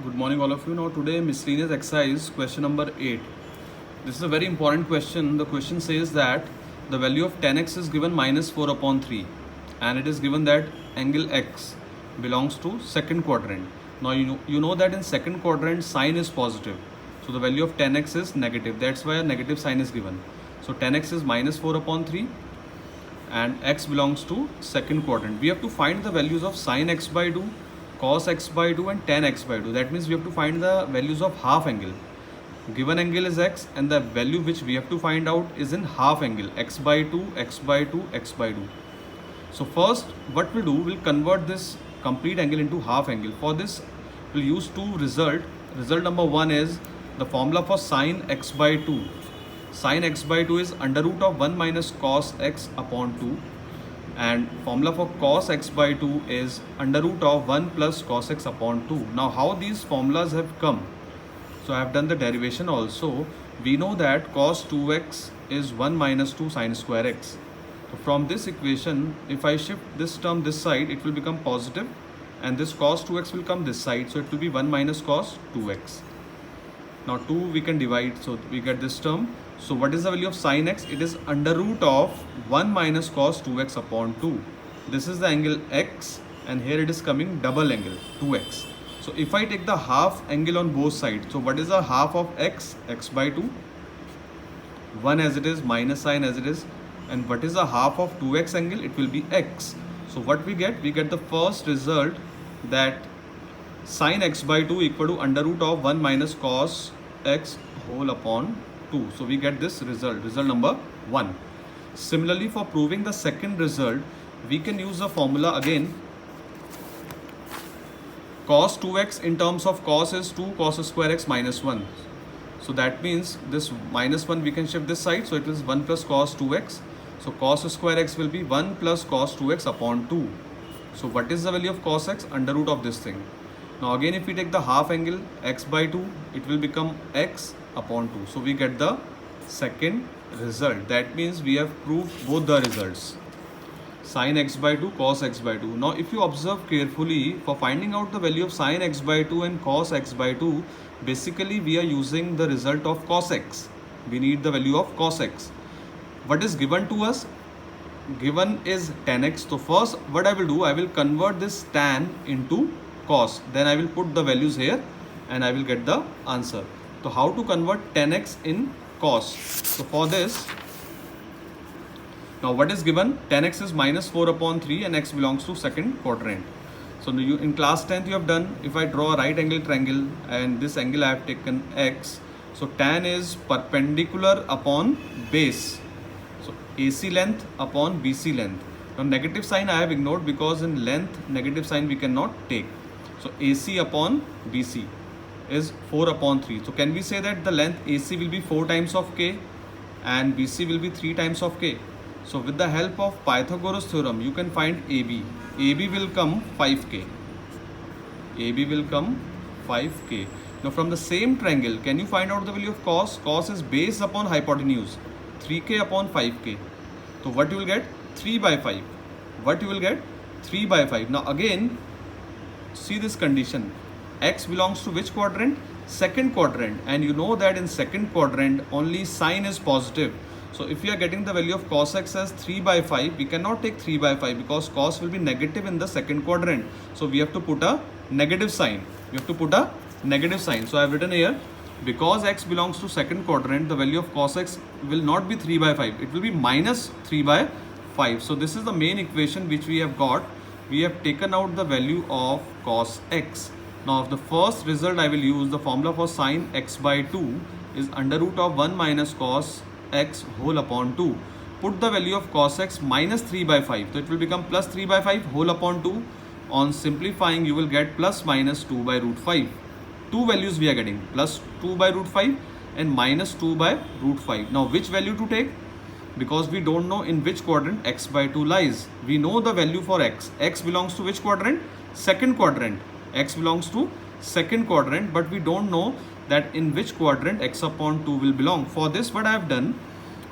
Good morning, all of you. Now, today, miscellaneous exercise question number 8. This is a very important question. The question says that the value of tan x is given minus 4 upon 3, and it is given that angle x belongs to second quadrant. Now, you know that in second quadrant, sign is positive. So, the value of tan x is negative. That's why a negative sign is given. So, tan x is minus 4 upon 3, and x belongs to second quadrant. We have to find the values of sin x by 2, cos x by 2 and tan x by 2. That means we have to find the values of half angle. Given angle is x and the value which we have to find out is in half angle, x by 2, x by 2, x by 2. So first what we'll do, we'll convert this complete angle into half angle. For this we'll use two result. Result number 1 is the formula for sin x by 2. Sin x by 2 is under root of 1 minus cos x upon 2. And formula for cos x by 2 is under root of 1 plus cos x upon 2. Now how these formulas have come? So I have done the derivation also. We know that cos 2x is 1 minus 2 sin square x. So from this equation, if I shift this term this side, it will become positive, and this cos 2x will come this side. So it will be 1 minus cos 2x. Now 2 we can divide, so we get this term. So what is the value of sin x? It is under root of 1 minus cos 2x upon 2. This is the angle x, and here it is coming double angle 2x. So if I take the half angle on both sides, so what is the half of x? X by 2. 1 as it is, minus sign as it is. And what is the half of 2x angle? It will be x. So what we get? We get the first result, that sin x by 2 equal to under root of 1 minus cos x whole upon 2. So we get this result number 1. Similarly, for proving the second result, we can use the formula again. Cos 2x in terms of cos is 2 cos square x minus 1. So that means this minus 1 we can shift this side. So it is 1 plus cos 2x. So cos square x will be 1 plus cos 2x upon 2. So what is the value of cos x? Under root of this thing. Now again, if we take the half angle x by 2, it will become x upon 2. So we get the second result. That means we have proved both the results, sin x by 2, cos x by 2. Now if you observe carefully, for finding out the value of sin x by 2 and cos x by 2, basically we are using the result of cos x. We need the value of cos x. What is given to us? Given is tan x. So first what I will do, I will convert this tan into cos. Then I will put the values here and I will get the answer. So how to convert tan x in cos? So for this, now what is given? Tan x is minus 4 upon 3 and x belongs to second quadrant. So you, in class 10th you have done, if I draw a right angle triangle and this angle I have taken x, so tan is perpendicular upon base. So AC length upon BC length. Now negative sign I have ignored because in length negative sign we cannot take. So AC upon BC is 4 upon 3. So can we say that the length AC will be 4 times of k and BC will be 3 times of k? So with the help of Pythagoras theorem, you can find AB. AB will come 5k. AB will come 5k. Now from the same triangle, can you find out the value of cos? Cos is base upon hypotenuse, 3k upon 5k. So what you will get? 3 by 5. What you will get? 3 by 5. Now again, see this condition. X belongs to which quadrant? Second quadrant. And you know that in second quadrant, only sign is positive. So if we are getting the value of cos x as 3 by 5, we cannot take 3 by 5 because cos will be negative in the second quadrant. So we have to put a negative sign. We have to put a negative sign. So I have written here, because x belongs to second quadrant, the value of cos x will not be 3 by 5. It will be minus 3 by 5. So this is the main equation which we have got. We have taken out the value of cos x. Now the first result I will use, the formula for sin x by 2 is under root of 1 minus cos x whole upon 2. Put the value of cos x minus 3 by 5. So it will become plus 3 by 5 whole upon 2. On simplifying, you will get plus minus 2 by root 5. Two values we are getting, plus 2 by root 5 and minus 2 by root 5. Now which value to take? Because we don't know in which quadrant x by 2 lies. We know the value for x. X belongs to which quadrant? Second quadrant. X belongs to second quadrant, but we don't know that in which quadrant x upon 2 will belong. For this, what I have done,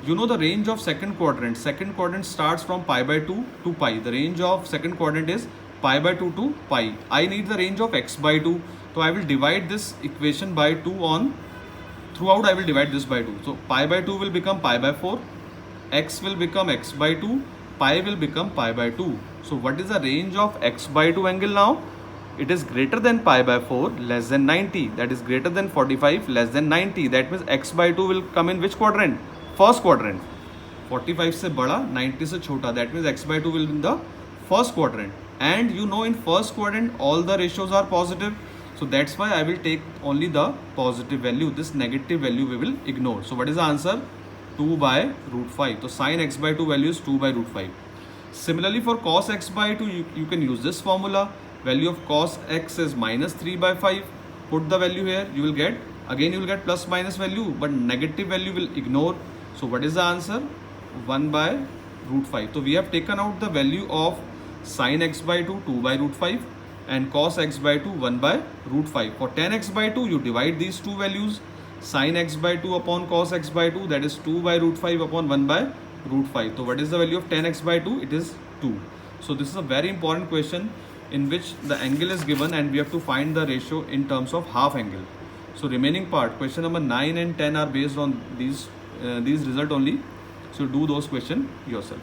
you know the range of second quadrant. Second quadrant starts from pi by 2 to pi. The range of second quadrant is pi by 2 to pi. I need the range of x by 2. So I will divide this equation by 2 on, throughout I will divide this by 2. So pi by 2 will become pi by 4, x will become x by 2, pi will become pi by 2. So what is the range of x by 2 angle now? It is greater than pi by 4, less than 90. That is greater than 45, less than 90. That means x by 2 will come in which quadrant? First quadrant. 45 से बड़ा, 90 से छोटा. That means x by 2 will be in the first quadrant. And you know in first quadrant all the ratios are positive. So that's why I will take only the positive value. This negative value we will ignore. So what is the answer? 2 by root 5. So sin x by 2 value is 2 by root 5. Similarly for cos x by 2 you can use this formula. Value of cos x is minus 3 by 5. Put the value here, you will get, again you will get plus minus value, but negative value will ignore. So what is the answer? 1 by root 5. So we have taken out the value of sin x by 2, 2 by root 5, and cos x by 2, 1 by root 5. For tan x by 2, you divide these two values, sin x by 2 upon cos x by 2, that is 2 by root 5 upon 1 by root 5. So what is the value of tan x by 2? It is 2. So this is a very important question in which the angle is given and we have to find the ratio in terms of half angle. So remaining part, question number 9 and 10 are based on these result only. So do those questions yourself.